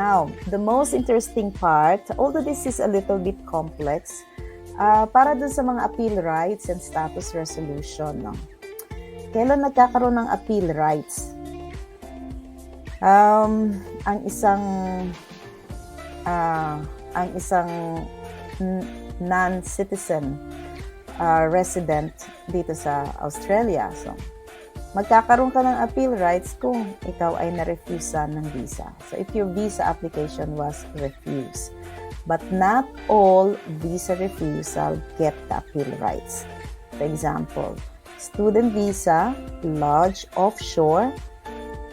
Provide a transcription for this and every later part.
Now, the most interesting part, although this is a little bit complex, para dun sa mga appeal rights and status resolution, no? Kailan nagkakaroon ng appeal rights? Ang isang non-citizen resident dito sa Australia. So, magkakaroon ka ng appeal rights kung ikaw ay na-refusean ng visa. So, if your visa application was refused. But not all visa refusal get the appeal rights. For example, student visa, lodge offshore,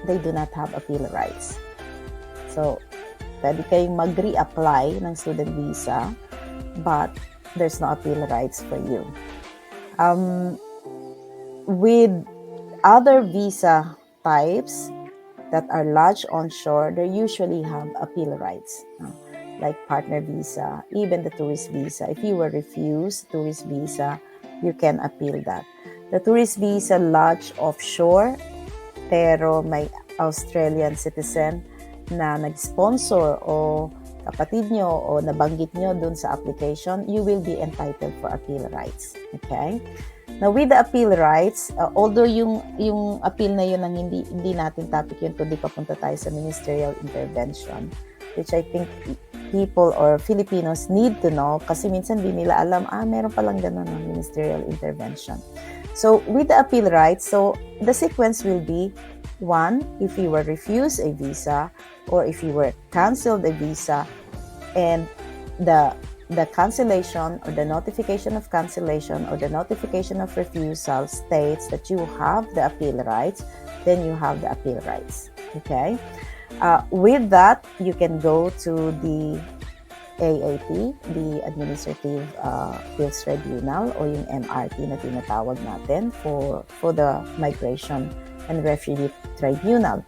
they do not have appeal rights. So, pwede kayong mag-reapply ng student visa, but there's no appeal rights for you. With other visa types that are lodged onshore, they usually have appeal rights, like partner visa, even the tourist visa. If you were refused tourist visa, you can appeal that. The tourist visa lodged offshore, pero may Australian citizen na nag-sponsor o kapatid nyo o nabanggit nyo dun sa application, you will be entitled for appeal rights. Okay? Now, with the appeal rights, although yung appeal na yun ang hindi natin topic yun, kundi papunta tayo sa ministerial intervention, which I think people or Filipinos need to know kasi minsan di nila alam, meron palang ganun ng ministerial intervention. So, with the appeal rights, so the sequence will be, 1, if you were refused a visa or if you were canceled a visa and the cancellation or the notification of cancellation or the notification of refusal states that you have the appeal rights, then you have the appeal rights. Okay? With that, you can go to the AAT, the Administrative Appeals Tribunal o yung MRT na tinatawag natin for the Migration and Refugee Tribunal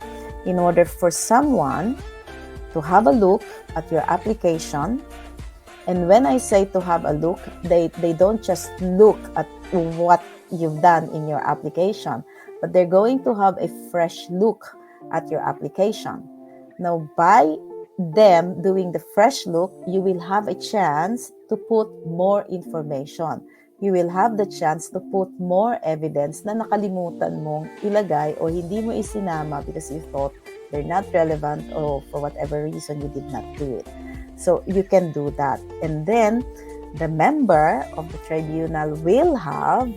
in order for someone to have a look at your application. And when I say to have a look, they don't just look at what you've done in your application, but they're going to have a fresh look at your application. Now, by them doing the fresh look, you will have a chance to put more information. You will have the chance to put more evidence na nakalimutan mong ilagay o hindi mo isinama because you thought they're not relevant or for whatever reason you did not do it. So you can do that. And then the member of the tribunal will have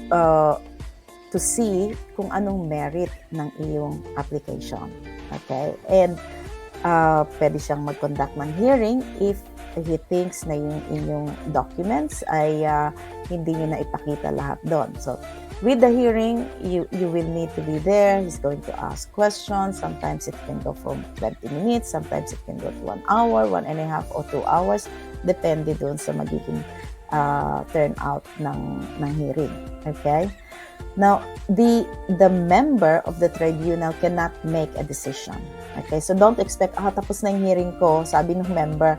to see kung anong merit ng iyong application. Okay? And pwede siyang mag-conduct ng hearing if he thinks na yung inyong documents ay hindi nyo na ipakita lahat doon. So, with the hearing, you will need to be there. He's going to ask questions. Sometimes it can go from 20 minutes. Sometimes it can go to 1 hour, 1.5 or 2 hours. Depende doon sa magiging turnout ng hearing. Okay? Now, the member of the tribunal cannot make a decision. Okay? So, don't expect, tapos na yung hearing ko, sabi ng member,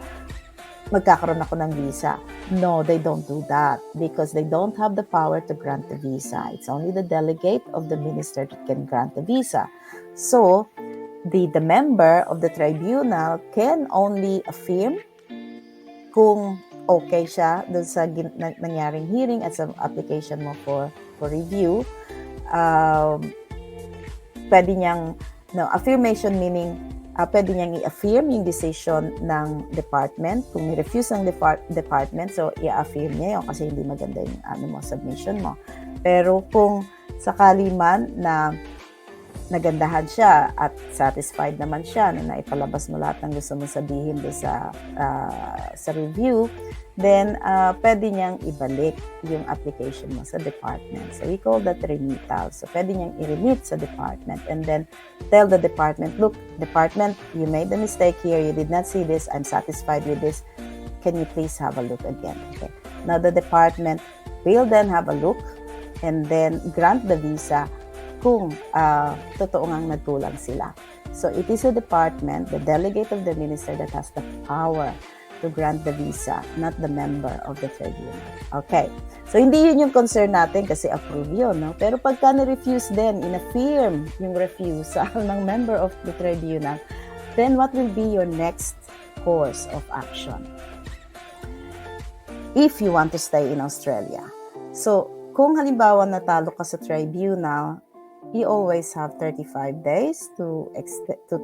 magkakaroon ako ng visa. No, they don't do that because they don't have the power to grant the visa. It's only the delegate of the minister that can grant the visa. So, the member of the tribunal can only affirm kung okay siya doon sa nangyaring hearing at sa application mo for review. Pwede niyang, affirmation meaning pwede niyang i-affirm yung decision ng department. Kung ni-refuse ng department, so i-affirm niya yun kasi hindi maganda yung submission mo. Pero kung sakali man na nagandahan siya at satisfied naman siya na naipalabas mo lahat ng gusto mong sabihin doon sa review, then pwede niyang ibalik yung application mo sa department. So we call that remittal. So pwede niyang i-remit sa department and then tell the department, look, department, you made the mistake here. You did not see this. I'm satisfied with this. Can you please have a look again? Okay. Now the department will then have a look and then grant the visa kung totoo ngang nagkulang sila. So it is a department, the delegate of the minister that has the power to grant the visa, not the member of the tribunal. Okay. So hindi yun yung concern natin kasi approve yun, no? Pero pagka na-refuse din, in-affirm yung refusal ng member of the tribunal, then what will be your next course of action if you want to stay in Australia? So, kung halimbawa natalo ka sa tribunal, you always have 35 days to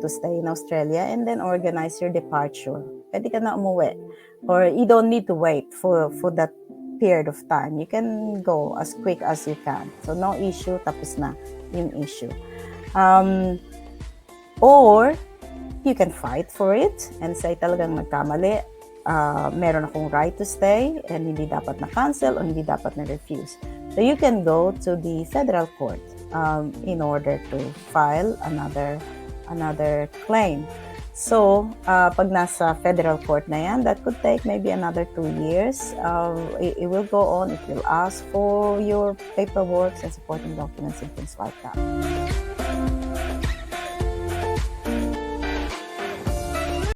stay in Australia and then organize your departure. Pwede ka na umuwi. Or you don't need to wait for that period of time. You can go as quick as you can. So, no issue, tapos na yung issue. Or, you can fight for it and say talagang nagkamali. Meron akong right to stay and hindi dapat na-cancel o hindi dapat na-refuse. So, you can go to the federal court in order to file another claim. So, pag nasa federal court na yan, that could take maybe another 2 years. It will go on. It will ask for your paperwork and supporting documents and things like that.